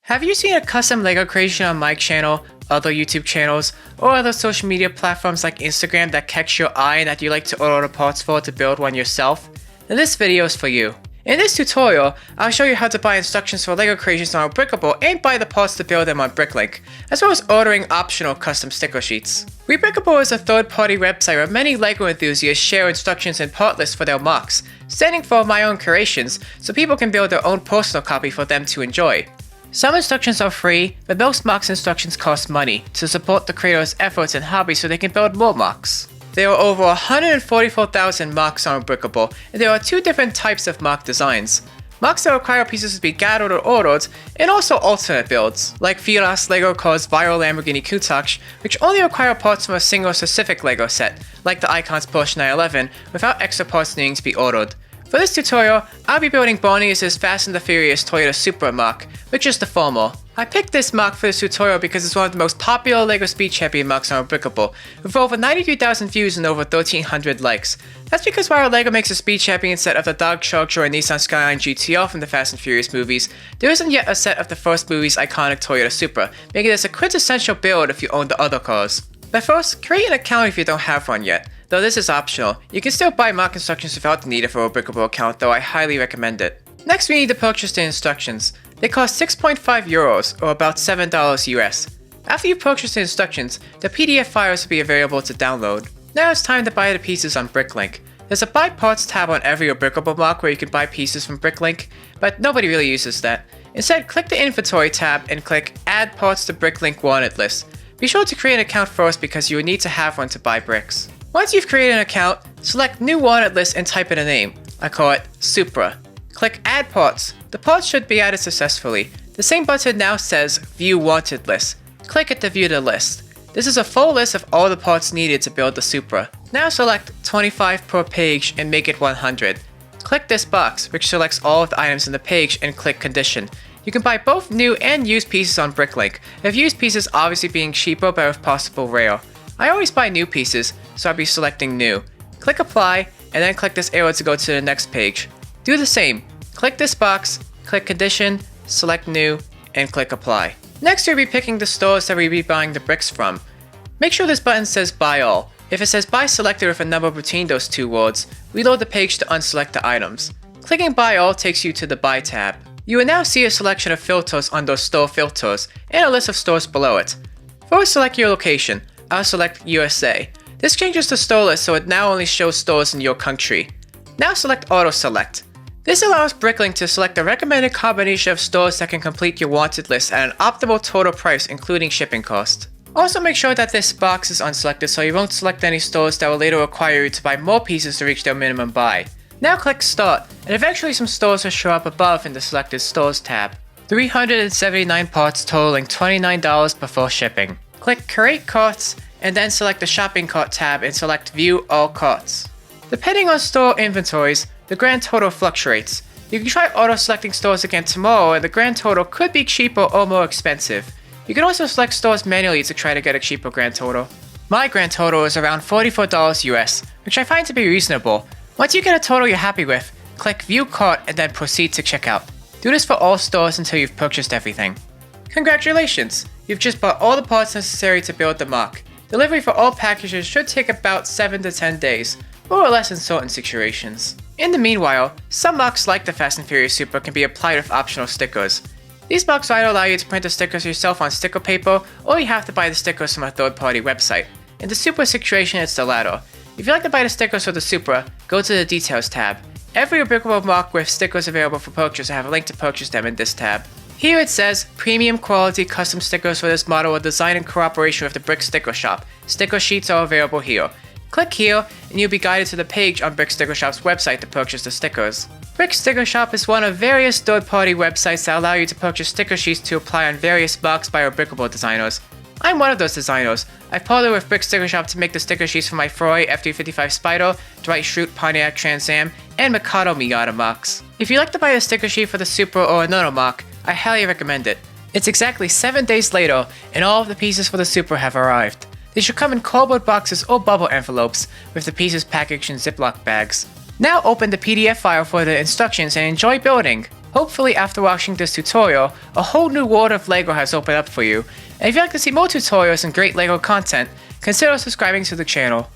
Have you seen a custom LEGO creation on my channel, other YouTube channels, or other social media platforms like Instagram that catch your eye and that you like to order parts for to build one yourself? Then this video is for you. In this tutorial, I'll show you how to buy instructions for LEGO creations on Rebrickable and buy the parts to build them on BrickLink, as well as ordering optional custom sticker sheets. Rebrickable is a third-party website where many LEGO enthusiasts share instructions and part lists for their MOCs, standing for my own creations, so people can build their own personal copy for them to enjoy. Some instructions are free, but most MOCs instructions cost money to support the creators' efforts and hobbies so they can build more MOCs. There are over 144,000 MOCs on Rebrickable, and there are two different types of MOC designs. MOCs that require pieces to be gathered or ordered, and also alternate builds, like Firas LEGO Car's viral Lamborghini Countach, which only require parts from a single specific LEGO set, like the Icon's Porsche 911, without extra parts needing to be ordered. For this tutorial, I'll be building Barney's Fast and the Furious Toyota Supra MOC, which is the former. I picked this MOC for this tutorial because it's one of the most popular LEGO Speed Champion MOCs on Rebrickable, with over 93,000 views and over 1,300 likes. That's because while LEGO makes a Speed Champion set of the Dodge Charger and Nissan Skyline GTR from the Fast and Furious movies, there isn't yet a set of the first movie's iconic Toyota Supra, making this a quintessential build if you own the other cars. But first, create an account if you don't have one yet. Though this is optional, you can still buy MOC instructions without the need of a Rebrickable account, though I highly recommend it. Next, we need to purchase the instructions. They cost 6.5 euros, or about $7 US. After you purchase the instructions, the PDF files will be available to download. Now it's time to buy the pieces on BrickLink. There's a Buy Parts tab on every Rebrickable MOC where you can buy pieces from BrickLink, but nobody really uses that. Instead, click the Inventory tab and click Add Parts to BrickLink Wanted List. Be sure to create an account first because you will need to have one to buy bricks. Once you've created an account, select New Wanted List and type in a name. I call it Supra. Click Add Parts. The parts should be added successfully. The same button now says View Wanted List. Click it to view the list. This is a full list of all the parts needed to build the Supra. Now select 25 per page and make it 100. Click this box, which selects all of the items in the page, and click Condition. You can buy both new and used pieces on BrickLink, with used pieces obviously being cheaper but if possible rare. I always buy new pieces, so I'll be selecting New. Click Apply, and then click this arrow to go to the next page. Do the same. Click this box, click Condition, select New, and click Apply. Next, you'll be picking the stores that we'll be buying the bricks from. Make sure this button says Buy All. If it says Buy Selected with a number between those two words, reload the page to unselect the items. Clicking Buy All takes you to the Buy tab. You will now see a selection of filters under Store Filters, and a list of stores below it. First, select your location. I'll select USA. This changes the store list so it now only shows stores in your country. Now select Auto Select. This allows BrickLink to select a recommended combination of stores that can complete your wanted list at an optimal total price including shipping cost. Also make sure that this box is unselected so you won't select any stores that will later require you to buy more pieces to reach their minimum buy. Now click Start, and eventually some stores will show up above in the Selected Stores tab. 379 parts totaling $29 before shipping. Click Create Carts, and then select the Shopping Cart tab and select View All Carts. Depending on store inventories, the grand total fluctuates. You can try auto-selecting stores again tomorrow and the grand total could be cheaper or more expensive. You can also select stores manually to try to get a cheaper grand total. My grand total is around $44 US, which I find to be reasonable. Once you get a total you're happy with, click View Cart and then proceed to checkout. Do this for all stores until you've purchased everything. Congratulations! You've just bought all the parts necessary to build the MOC. Delivery for all packages should take about 7 to 10 days, more or less in certain situations. In the meanwhile, some MOCs like the Fast and Furious Supra can be applied with optional stickers. These MOCs either allow you to print the stickers yourself on sticker paper, or you have to buy the stickers from a third-party website. In the Supra situation, it's the latter. If you'd like to buy the stickers for the Supra, go to the Details tab. Every Rebrickable MOC with stickers available for purchase will have a link to purchase them in this tab. Here it says, Premium Quality Custom Stickers for this model are designed in cooperation with the Brick Sticker Shop. Sticker sheets are available here. Click here, and you'll be guided to the page on Brick Sticker Shop's website to purchase the stickers. Brick Sticker Shop is one of various third-party websites that allow you to purchase sticker sheets to apply on various MOCs by Rebrickable designers. I'm one of those designers. I've partnered with Brick Sticker Shop to make the sticker sheets for my Ferrari F355 Spider, Dwight Schrute Pontiac Trans Am, and Mikado Miata MOCs. If you'd like to buy the sticker sheet for the Supra or another MOC, I highly recommend it. It's exactly 7 days later, and all of the pieces for the Supra have arrived. They should come in cardboard boxes or bubble envelopes, with the pieces packaged in Ziploc bags. Now open the PDF file for the instructions and enjoy building! Hopefully after watching this tutorial, a whole new world of LEGO has opened up for you, and if you'd like to see more tutorials and great LEGO content, consider subscribing to the channel.